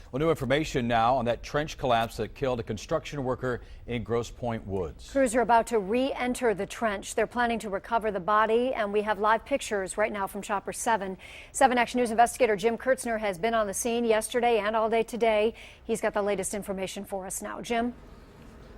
Well, new information now on that trench collapse that killed a construction worker in Grosse Pointe Woods. Crews are about to re-enter the trench. They're planning to recover the body, and we have live pictures right now from Chopper 7. 7 Action News investigator Jim Kurtzner has been on the scene yesterday and all day today. He's got the latest information for us now. Jim?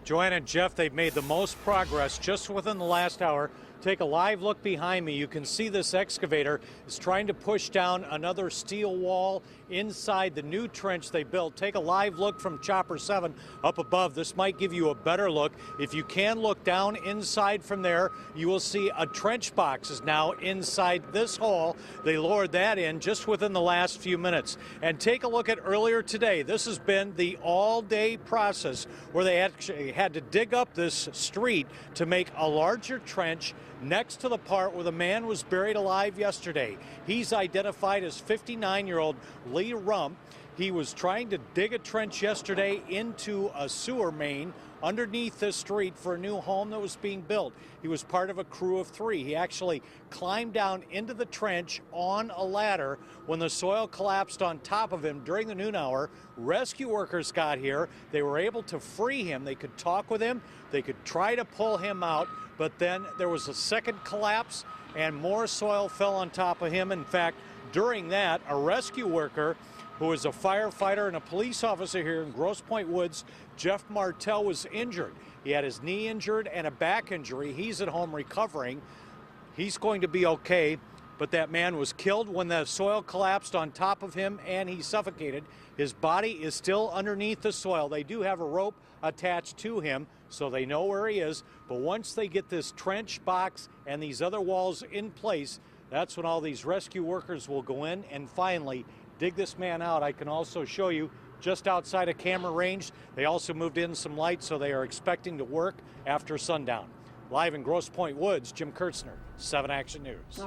Joanna and Jeff, they've made the most progress just within the last hour. Take a live look behind me. You can see this excavator is trying to push down another steel wall inside the new trench they built. Take a live look from Chopper 7 up above. This might give you a better look. If you can look down inside from there, you will see a trench box is now inside this hole. They lowered that in just within the last few minutes. And take a look at earlier today. This has been the all-day process where they actually had to dig up this street to make a larger trench next to the part where the man was buried alive yesterday. He's identified as 59-year-old Lee Rump. He was trying to dig a trench yesterday into a sewer main underneath this street for a new home that was being built. He was part of a crew of 3. He actually climbed down into the trench on a ladder when the soil collapsed on top of him during the noon hour. Rescue workers got here. They were able to free him. They could talk with him. They could try to pull him out, but then there was a second collapse and more soil fell on top of him. In fact, during that, a rescue worker who is a firefighter and a police officer here in Grosse Pointe Woods, Jeff Martell, was injured. He had his knee injured and a back injury. He's at home recovering. He's going to be okay, but that man was killed when the soil collapsed on top of him and he suffocated. His body is still underneath the soil. They do have a rope attached to him, so they know where he is. But once they get this trench box and these other walls in place, that's when all these rescue workers will go in and finally dig this man out. I can also show you just outside of camera range. They also moved in some lights, so they are expecting to work after sundown. Live in Grosse Pointe Woods, Jim Kurtzner, 7 Action News.